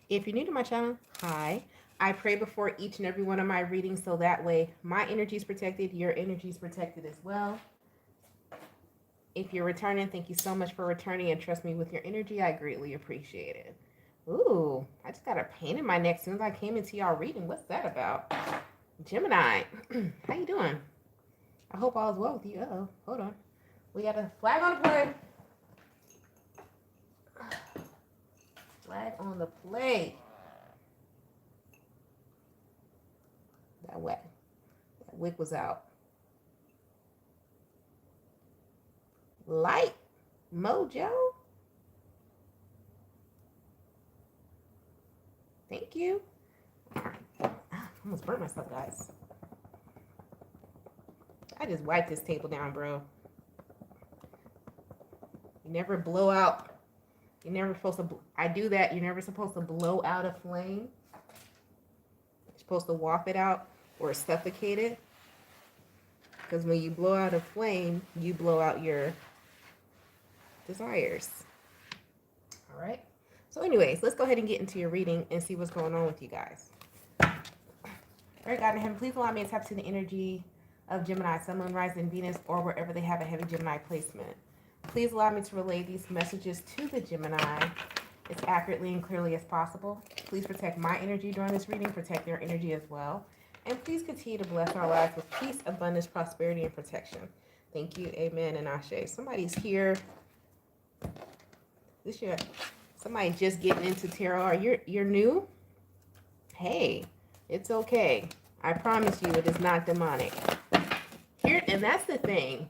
If you're new to my channel, hi. I pray before each and every one of my readings so that way my energy is protected, your energy is protected as well. If you're returning, thank you so much for returning and trust me with your energy. I greatly appreciate it. Ooh, I just got a pain in my neck as soon as I came into y'all reading. What's that about? Gemini, how you doing? I hope all is well with you. Uh-oh, hold on. We got a flag on the play. Flag on the play. That wig was out. Light Mojo. Thank you. I almost burnt myself, guys. I just wiped this table down, bro. You never blow out. You're never supposed to. I do that. You're never supposed to blow out a flame. You're supposed to waft it out or suffocate it. Because when you blow out a flame, you blow out your desires. All right. So anyways, let's go ahead and get into your reading and see what's going on with you guys. All right, God in heaven, please allow me to tap to the energy of Gemini, Sun, Moon, Rising, Venus, or wherever they have a heavy Gemini placement. Please allow me to relay these messages to the Gemini as accurately and clearly as possible. Please protect my energy during this reading, protect their energy as well. And please continue to bless our lives with peace, abundance, prosperity, and protection. Thank you, amen, and ashe. Somebody's here. This year, somebody just getting into tarot, or you're new. Hey, it's okay. I promise you, it is not demonic. Here, and that's the thing.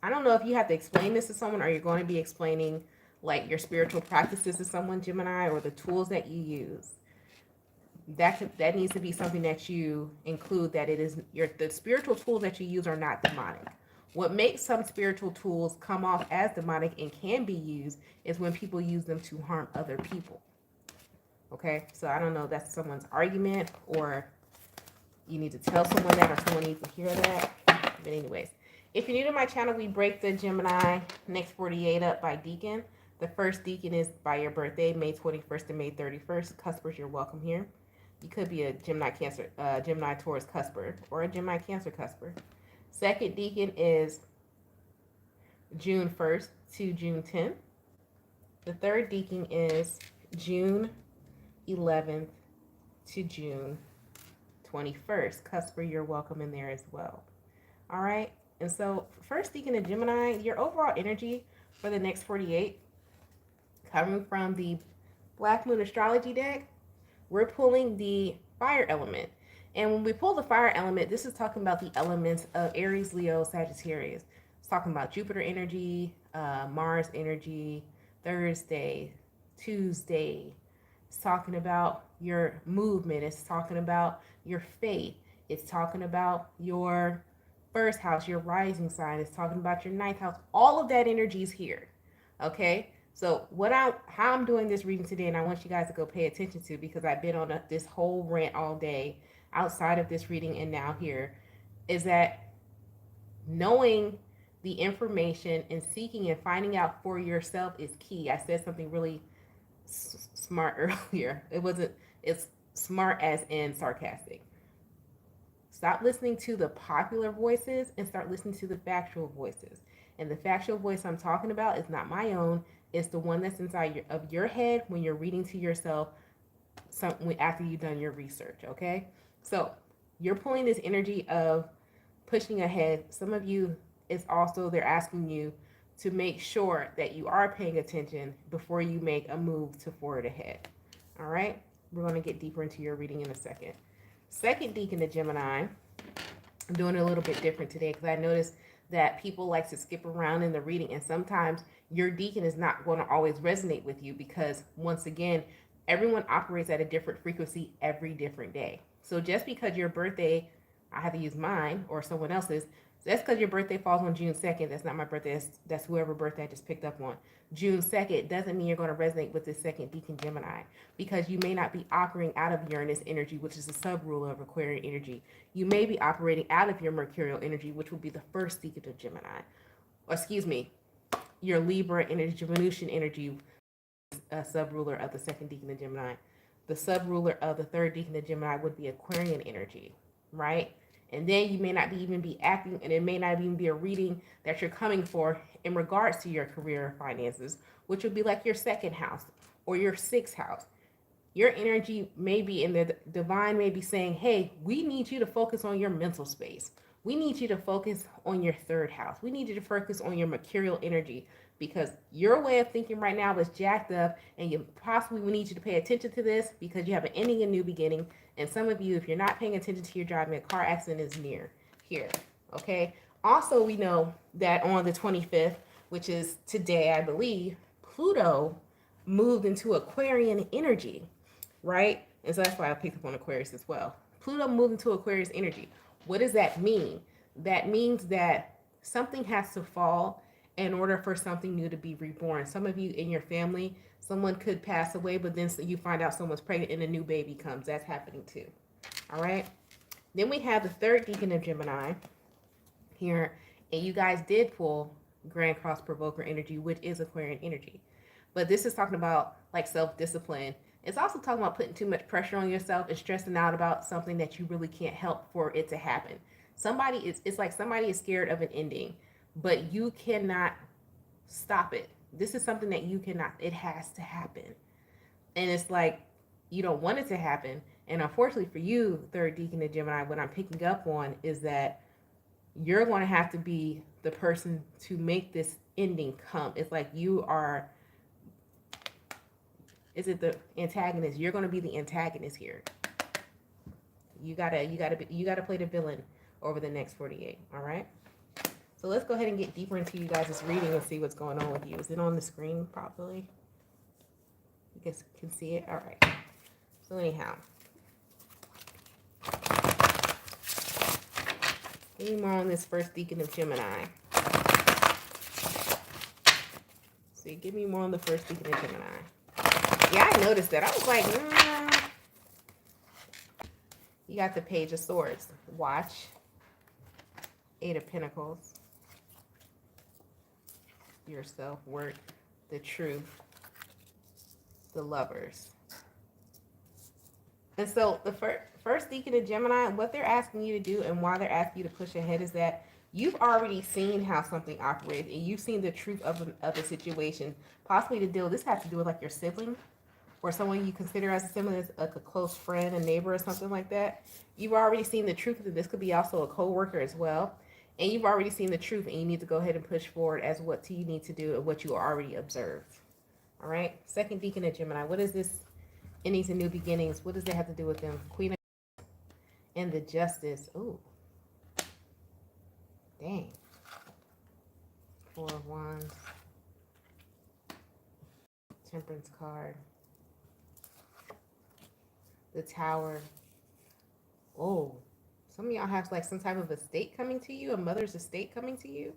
I don't know if you have to explain this to someone, or you're going to be explaining like your spiritual practices to someone, Gemini, or the tools that you use. That needs to be something that you include, that it is the spiritual tools that you use are not demonic. What makes some spiritual tools come off as demonic and can be used is when people use them to harm other people. Okay, so I don't know if that's someone's argument, or you need to tell someone that, or someone needs to hear that. But anyways, if you're new to my channel, we break the Gemini next 48 up by Deacon. The first Deacon is by your birthday, May 21st to May 31st. Cuspers, you're welcome here. You could be a Gemini Cancer, Gemini Taurus cusper, or a Gemini Cancer cusper. Second Deacon is June 1st to June 10th. The third Deacon is June 11th to June 21st. Cusper, you're welcome in there as well. All right. And so first Deacon of Gemini, your overall energy for the next 48, coming from the Black Moon Astrology deck, we're pulling the fire element. And when we pull the fire element, this is talking about the elements of Aries, Leo, Sagittarius. It's talking about Jupiter energy, Mars energy, Thursday, Tuesday. It's talking about your movement. It's talking about your faith. It's talking about your first house, your rising sign. It's talking about your ninth house. All of that energy is here. Okay? So how I'm doing this reading today, and I want you guys to go pay attention to, because I've been on this whole rant all day outside of this reading and now here, is that knowing the information and seeking and finding out for yourself is key. I said something really smart earlier. It's smart as in sarcastic. Stop listening to the popular voices and start listening to the factual voices. And the factual voice I'm talking about is not my own. It's the one that's inside of your head when you're reading to yourself after you've done your research, okay? So you're pulling this energy of pushing ahead. Some of you, it's also they're asking you to make sure that you are paying attention before you make a move to forward ahead. All right? We're going to get deeper into your reading in a second. Second Deacon of Gemini, I'm doing it a little bit different today because I noticed that people like to skip around in the reading, and sometimes your Deacon is not going to always resonate with you because, once again, everyone operates at a different frequency every different day. So just because your birthday, I have to use mine or someone else's, that's because your birthday falls on June 2nd. That's not my birthday. That's whoever birthday I just picked up on. June 2nd doesn't mean you're going to resonate with the second Deacon Gemini, because you may not be operating out of Uranus energy, which is the sub-ruler of Aquarian energy. You may be operating out of your Mercurial energy, which would be the first Deacon of Gemini. Or excuse me, your Libra energy, Venusian energy, a sub-ruler of the second Deacon of Gemini. the sub-ruler of the third deacon of Gemini would be Aquarian energy, right? And then you may not even be acting, and it may not even be a reading that you're coming for in regards to your career and finances, which would be like your second house or your sixth house. Your energy may be in the divine, may be saying, hey, we need you to focus on your mental space. We need you to focus on your third house. We need you to focus on your mercurial energy, because your way of thinking right now is jacked up, and you possibly will need you to pay attention to this because you have an ending and new beginning. And some of you, if you're not paying attention to your driving, a car accident is near here. Okay. Also, we know that on the 25th, which is today, I believe, Pluto moved into Aquarian energy, right? And so that's why I picked up on Aquarius as well. Pluto moved into Aquarius energy. What does that mean? That means that something has to fall in order for something new to be reborn. Some of you in your family, someone could pass away, but then you find out someone's pregnant and a new baby comes. That's happening too. All right. Then we have the third deacon of Gemini here, and you guys did pull Grand Cross Provoker energy, which is Aquarian energy. But this is talking about like self-discipline. It's also talking about putting too much pressure on yourself and stressing out about something that you really can't help for it to happen. It's like somebody is scared of an ending, but you cannot stop it. This is something that you cannot, it has to happen. And it's like, you don't want it to happen. And unfortunately for you, third deacon of Gemini, what I'm picking up on is that you're going to have to be the person to make this ending come. It's like you are, is it the antagonist? You're going to be the antagonist here. You gotta play the villain over the next 48. All right. So let's go ahead and get deeper into you guys' reading and see what's going on with you. Is it on the screen properly? You guys can see it. All right. So anyhow, give me more on this first deacon of Gemini. See, give me more on the first deacon of Gemini. Yeah, I noticed that. I was like, You got the Page of Swords. Watch. Eight of Pentacles. Your self-worth. The truth. The Lovers. And so the first deacon of Gemini, what they're asking you to do and why they're asking you to push ahead is that you've already seen how something operates, and you've seen the truth of the situation. Possibly to deal, this has to do with like your sibling or someone you consider as a sibling, as like a close friend, a neighbor, or something like that. You've already seen the truth of it. This could be also a co-worker as well. And you've already seen the truth, and you need to go ahead and push forward as what you need to do and what you already observed. All right. Second deacon of Gemini. What is this? Endings and new beginnings. What does that have to do with them? Queen of and the Justice. Ooh. Dang. Four of Wands. Temperance card. The Tower. Oh. Some of y'all have like some type of estate coming to you, a mother's estate coming to you.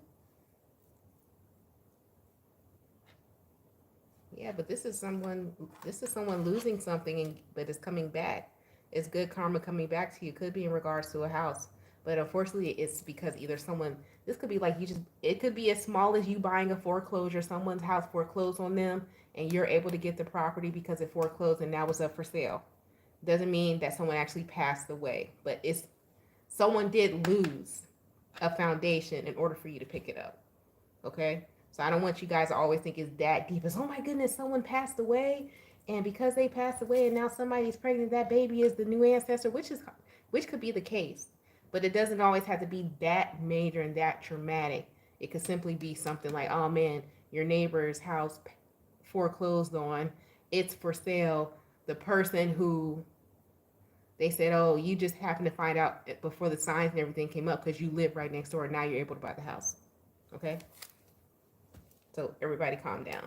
Yeah, but this is someone losing something, but it's coming back. It's good karma coming back to you. Could be in regards to a house, but unfortunately it's because either someone, this could be like it could be as small as you buying a foreclosure, someone's house foreclosed on them, and you're able to get the property because it foreclosed and now it's up for sale. Doesn't mean that someone actually passed away, but someone did lose a foundation in order for you to pick it up. Okay? So I don't want you guys to always think it's that deep. It's, oh my goodness, someone passed away, and because they passed away and now somebody's pregnant, that baby is the new ancestor, which could be the case. But it doesn't always have to be that major and that traumatic. It could simply be something like, oh man, your neighbor's house foreclosed on, it's for sale. The person who they said, oh, you just happened to find out before the signs and everything came up because you live right next door and now you're able to buy the house. Okay? So everybody calm down.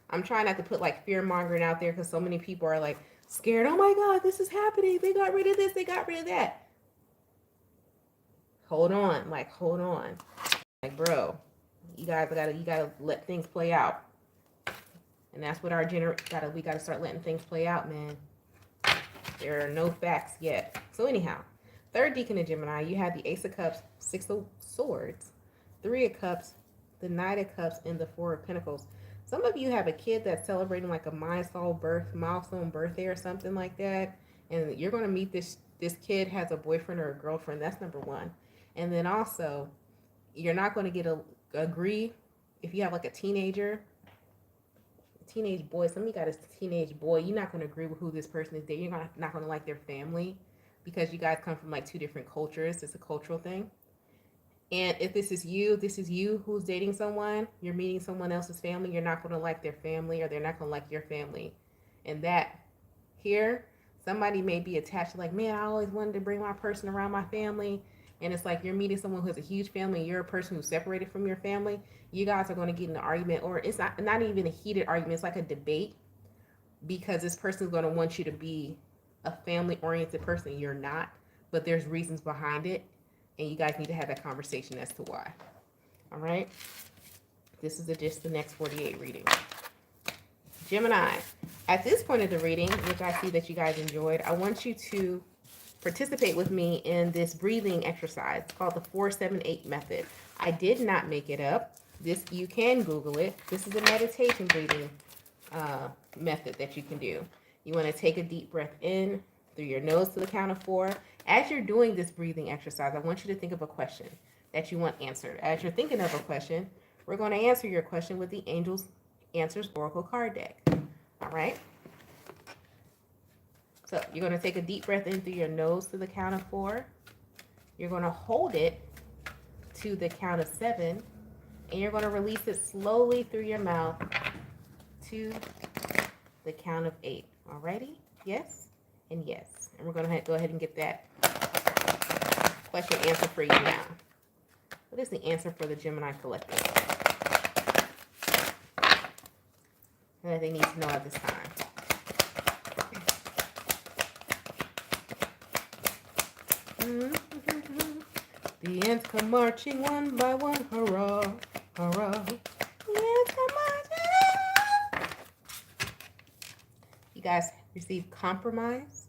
I'm trying not to put like fear mongering out there because so many people are like scared. Oh my God, this is happening. They got rid of this. They got rid of that. Hold on. Like, hold on. Like, bro, you gotta let things play out. And that's what we gotta start letting things play out, man. There are no facts yet. So anyhow, third deacon of Gemini, you have the Ace of Cups, Six of Swords, Three of Cups, the Knight of Cups, and the Four of Pentacles. Some of you have a kid that's celebrating like a milestone birthday or something like that, and you're going to meet this kid has a boyfriend or a girlfriend. That's number one. And then also, you're not going to agree if you have like a teenage boy. Some of you got a teenage boy. You're not going to agree with who this person is dating. You're not going to like their family because you guys come from like two different cultures. It's a cultural thing. And if this is you who's dating someone, you're meeting someone else's family, you're not going to like their family or they're not going to like your family. And that here, somebody may be attached to like, man, I always wanted to bring my person around my family. And it's like you're meeting someone who has a huge family and you're a person who's separated from your family. You guys are going to get in an argument, or it's not even a heated argument. It's like a debate because this person is going to want you to be a family oriented person. You're not, but there's reasons behind it. And you guys need to have that conversation as to why. All right. This is just the next 48 reading. Gemini, at this point of the reading, which I see that you guys enjoyed, I want you to participate with me in this breathing exercise. It's called the 4-7-8 method. I did not make it up. You can Google it. This is a meditation breathing method that you can do. You want to take a deep breath in through your nose to the count of 4. As you're doing this breathing exercise, I want you to think of a question that you want answered. As you're thinking of a question, we're going to answer your question with the Angels Answers Oracle card deck. All right? So you're going to take a deep breath in through your nose to the count of 4. You're going to hold it to the count of 7. And you're going to release it slowly through your mouth to the count of 8. All righty? Yes and yes. And we're going to go ahead and get that question answered for you now. What is the answer for the Gemini collective that they need to know at this time? The ants come marching one by one, hurrah, hurrah. The ants come marching. You guys receive compromise.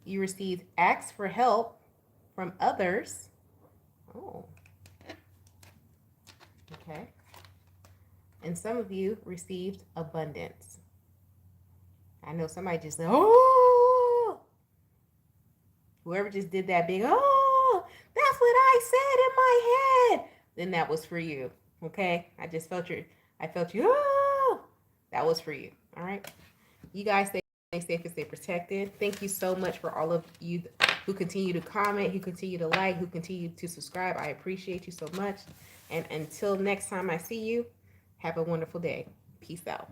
You received acts for help from others. Oh. Okay. And some of you received abundance. I know somebody just said, oh. Whoever just did that big, oh, that's what I said in my head. Then that was for you. Okay? I felt you, oh. That was for you. All right? You guys stay safe and stay protected. Thank you so much for all of you who continue to comment, who continue to like, who continue to subscribe. I appreciate you so much. And until next time I see you, have a wonderful day. Peace out.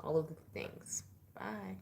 All of the things. Bye.